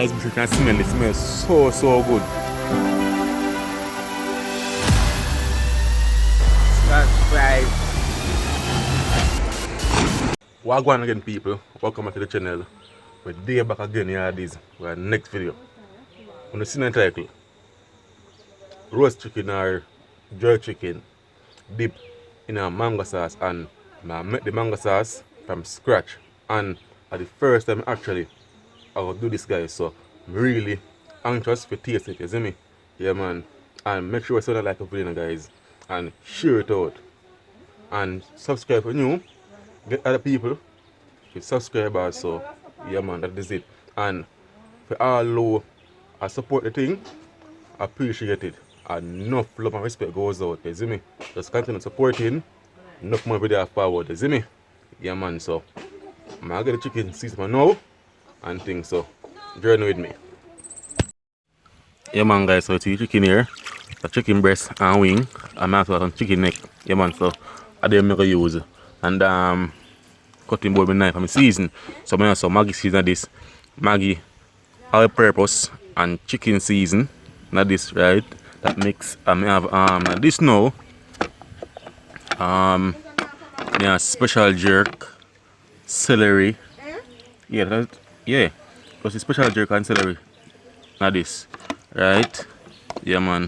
Guys, you can smell it. It smells so good. Subscribe. Wagwan again, people. Welcome back to the channel. We're day back again. Here this. We're next video. On the scene title, roast chicken or jerk chicken dip in a mango sauce, and I make the mango sauce from scratch, and at the first time actually I will do this, guys, so I'm really anxious for taste it, you see me? Yeah, man. And make sure you sound like a video, guys, and share it out and subscribe for new, get other people to subscribe also. Yeah, man, that is it. And for all who support the thing, I appreciate it. Enough love and respect goes out, you see me? Just continue supporting, enough more video forward, you see me? Yeah, man, so I'm gonna get the chicken season now and things, so journey with me. Yeah, man, guys, so it's the chicken here, the chicken breast and wing, and also some chicken neck. Yeah, man, so I didn't make a use, and cutting board with knife and season. So I also Maggi season this, Maggi all purpose and chicken season, not this, right? That mix. I have this now. Yeah, special jerk, celery. Yeah, yeah. Because the special jerk and celery. Not this, right? Yeah, man.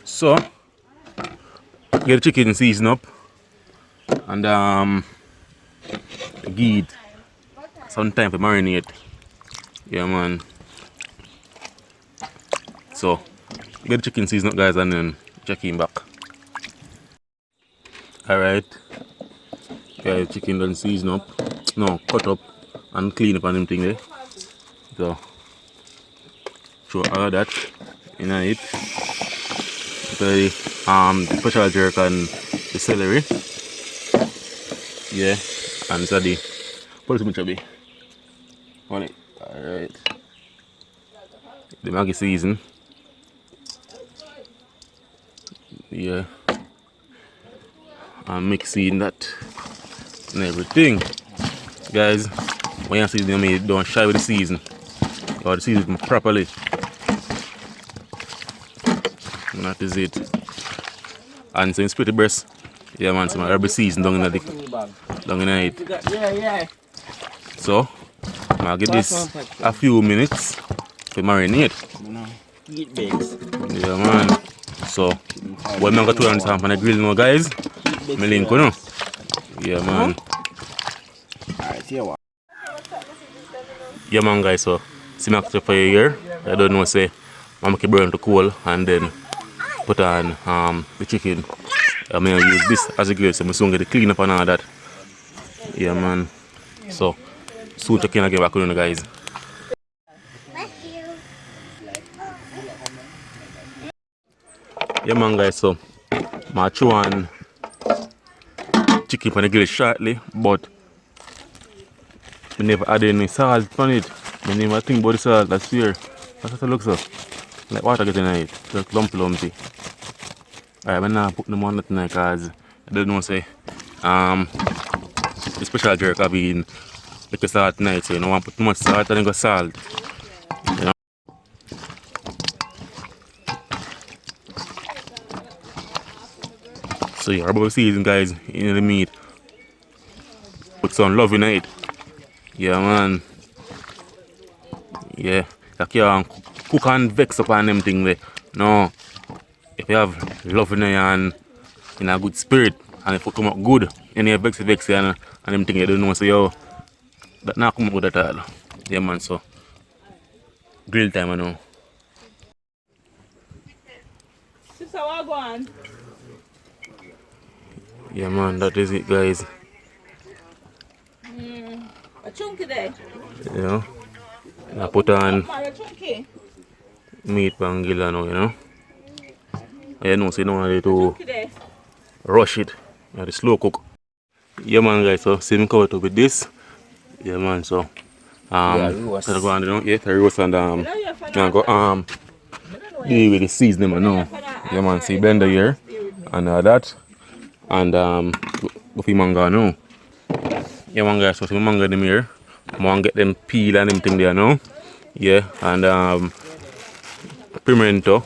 So get the chicken season up and give it some time to marinate. Yeah, man. So get the chicken season up, guys, and then check in back. Alright. Yeah, chicken done season up. No, cut up and clean up and them thing there. So throw all of that in it. The special jerk and the celery. Yeah. And so the put it chubby on it. Alright. The Maggi season. Yeah. I'm mixing that and everything. Guys, when you season me, don't shy with the season. You have to season it properly. And that is it. And so in split the breast, yeah, man, so my herb season down in it. Yeah. So I'll give this a few minutes to marinate. Eat bakes. Yeah, man. So when I'm going to turn on the grill now, guys, my link, you know? Yeah, man. Alright, see you what. Yeah, man, guys, so see my for you here. I don't know, say I'm going to burn to cool and then put on the chicken. I'm going to use this as a grill, so I'm soon get the clean up and all that. Yeah, man. So soon chicken again back on, guys. Yeah, man, guys, so I'm throw on chicken on the grill shortly, but I never add any salt on it. I never think about the salt, that's weird. That's what it looks like. Like water getting in it, just lumpy. Alright, I'm not putting them on that tonight because I don't know, say the special jerk have been like a salt tonight, so you don't want to put too much salt and then go salt. You know? So yeah, about season, guys, in the meat. Put some love in it. Yeah, man. Yeah, you can't cook and vex upon them things there. No. If you have love in it and in a good spirit, and if you come up good, and you vex and them things you don't know, so yo, that not come up good at all. Yeah, man, so grill time, I know. Sister, what go on? Yeah, man, that is it, guys. A chunky there. You know, I put on A chunky. meat pangilla now, you know. You know, so you don't want to Chunky there. rush it. You have to slow cook. Yeah, man, guys, so see me cover it up with this. Yeah, man, so so go on, you know, yeah, the roast and go deal with the seasoning, I know. Yeah, man, see blender here and that and buffy mango now. Yeah, man, guys, so see my mango them here. I want to get them peel and them thing there now. Yeah, and pimento.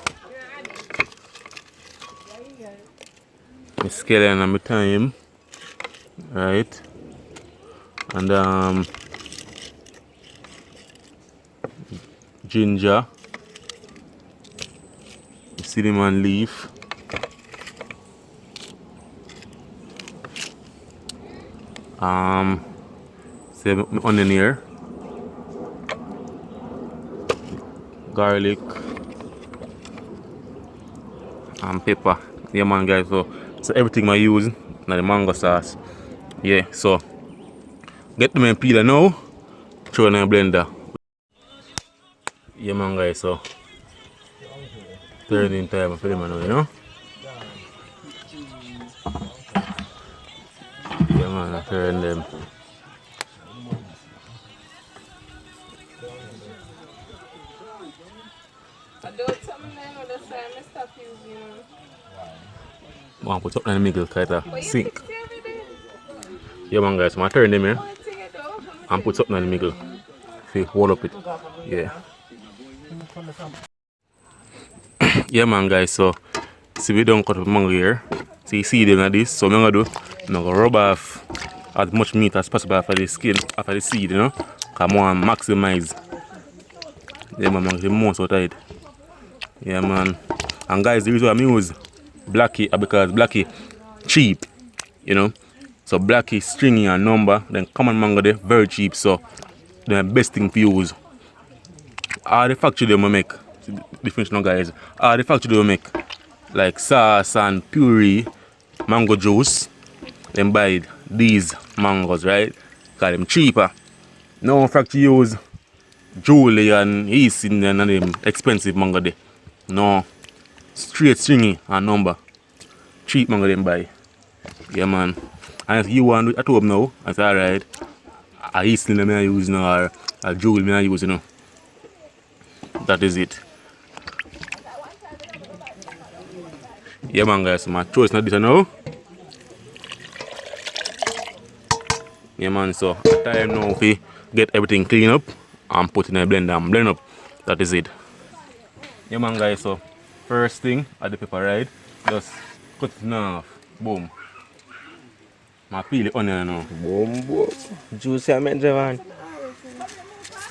My scallion and my thyme. Right. And ginger, cinnamon leaf, say my onion here, garlic, and pepper. Yeah man guys, so everything I use now the mango sauce. Yeah, so get the main peeler now, throw in a blender. Yeah man guys, so turning time for them now, you know? Yeah man, I turn them. I do it something then with the same I stop using it. I'll put something in the middle, kind of But you sink. fix it every day. Yeah man guys, so I turn them here Oh, it's it though. and put something in the middle. See, hold up it. Yeah. Yeah man guys, so see we don't cut up mango here. So you see them like this, so I'm gonna do, I'm gonna rub off as much meat as possible after the skin, after the seed, you know? Cause I want to maximize the most out of it. Yeah man. And guys, the reason why I use Blackie is because Blackie cheap, you know? So Blackie stringy and number, then common mango they very cheap, so the best thing to use. All the factory they make, different now guys, all the factory they make, like sauce and puree, mango juice, then buy these mangoes, right? Because them cheaper. No factory use Julie and yeast in them and them expensive mango there. No, straight stringy and number. Cheap mango them buy. Yeah man. And if you want to do it at home now, that's alright. A yeast in them I use now or a Julie I use, you know. That is it. Yeah man guys, my choice not this now. Yeah man, so time now if get everything clean up and put in a blender and blend up. That is it. Yeah man guys, so first thing at the pepper, right? Just cut it in half. Boom. I peel the onion now. Boom. Juicy I meant Javon.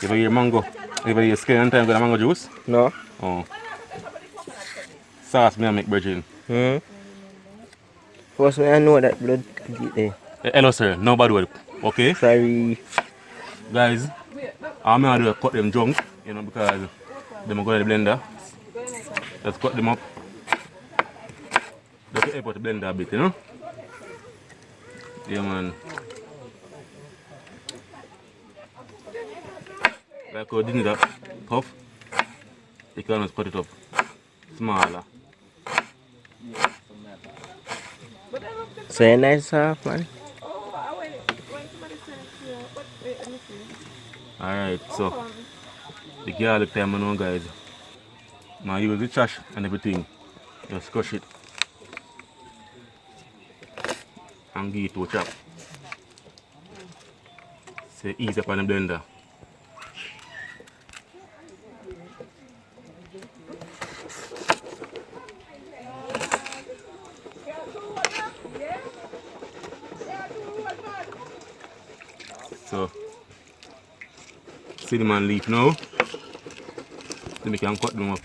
You ever hear mango? You ever hear skin and time with mango juice? No? Oh. Sauce me I make virgin. First I know that blood get there. Hello sir, nobody will. Okay? Sorry. Guys, I'm gonna do is cut them junk, you know, because them go to the blender. Just cut them up. Just help out the blender a bit, you know? Yeah man. Like how didn't that tough, you can just cut it up smaller. So you're nice soft man. Oh, I went when somebody sent it to you. But wait, let me see. Alright, so the garlic time now guys. Now use the trash and everything. Just crush it. And give it to a chop. Say easy up on the blender. So cinnamon leaf now. Then we can cut them up.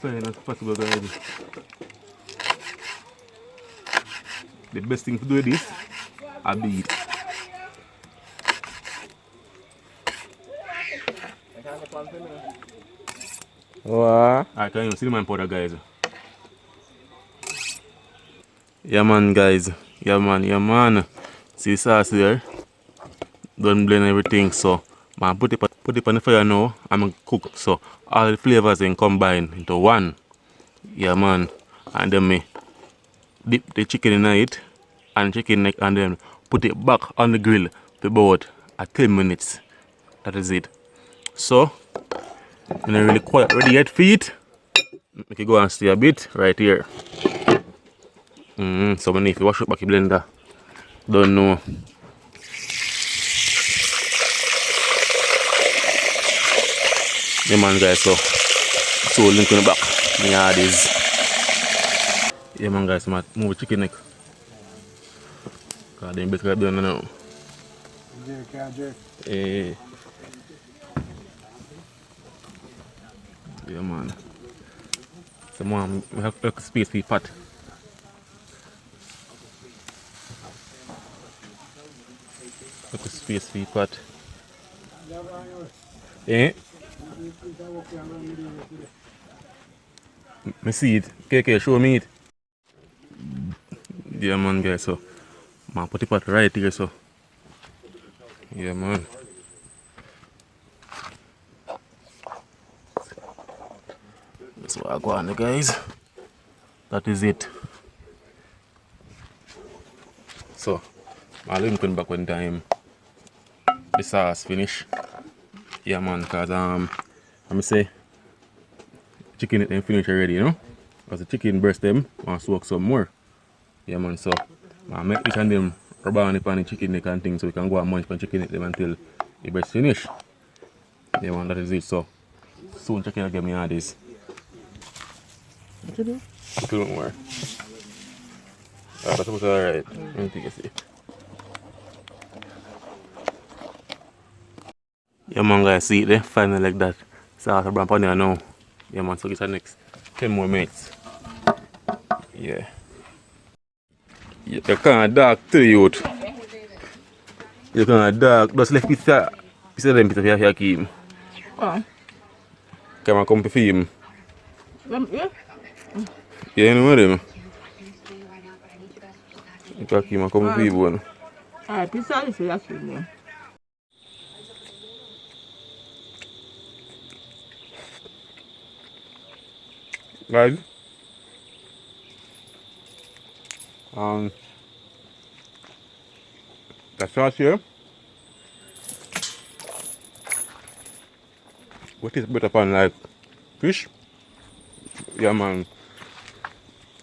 Fine as possible guys. The best thing to do with this, I beat. What? I can use cinnamon powder guys. Yeah man guys. Yeah man. See sauce there. Don't blend everything, so man put it on the fire now. I'm gonna cook so all the flavors then combine into one. Yeah man. And then me dip the chicken in it and chicken neck and then put it back on the grill for about 10 minutes. That is it. So when I'm really quite ready yet for it, we can go and stay a bit right here. So we need to wash up back the blender. Don't know. Yeah man guys, so link in the back. Yeah this. Yeah man guys, I'm at move chicken neck. Cause they basically done now. Eh. Yeah man. So man, we have space for pot. Look at space for pot. Eh? Me see it. KK, show me it. Yeah man guys, so man put the pot right here so. Yeah man. That's what I go on guys. That is it. So I'll link back when time the sauce finish. Yeah man, cause I'm say chicken it and finish already, you know? Because the chicken breast them want to soak some more. Yeah man, so I make each and them rub on it on the chicken neck and things so we can go and munch on chicken neck them until the breast finish. Yeah man, that is it. So soon chicken will get me all this. What you do? Don't worry. That's alright. Let me take a see. Yeah man guys, see it there, finally like that. Sauce of brown paneer now. Yeah man, so it's the next 10 more minutes. Yeah. You can't dark to the youth. You can't dark. Just left piece of them piece of your keep. Oh. Come and come to film. Yeah. Yeah, you know them. You can keep and come to film. Alright, piece of this is film. Guys. The sauce here. What is better upon like fish? Yeah man.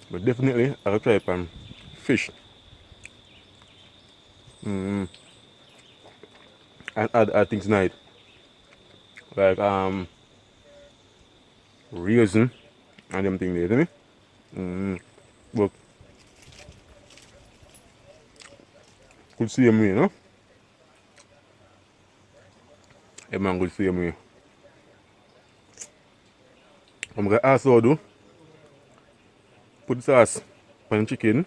But definitely I'll try upon fish. And add things night. Like raisin and them things there, isn't it? But good see me, you know? Yeah man, good see me. I'm gonna also do put the sauce on the chicken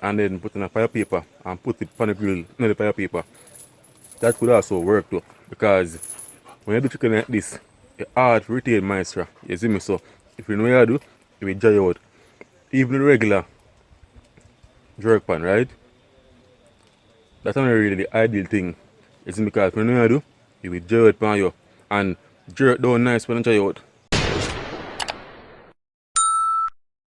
and then put in a fire paper and put it on the grill, not the fire paper. That could also work too, because when you do chicken like this, it's hard to retain moisture. You see me? So if you know what you do, it will dry out. Even the regular jerk pan, right? That's not really the ideal thing. It's because if you know what you do, it will dry out pan you and jerk down nice when it dry out.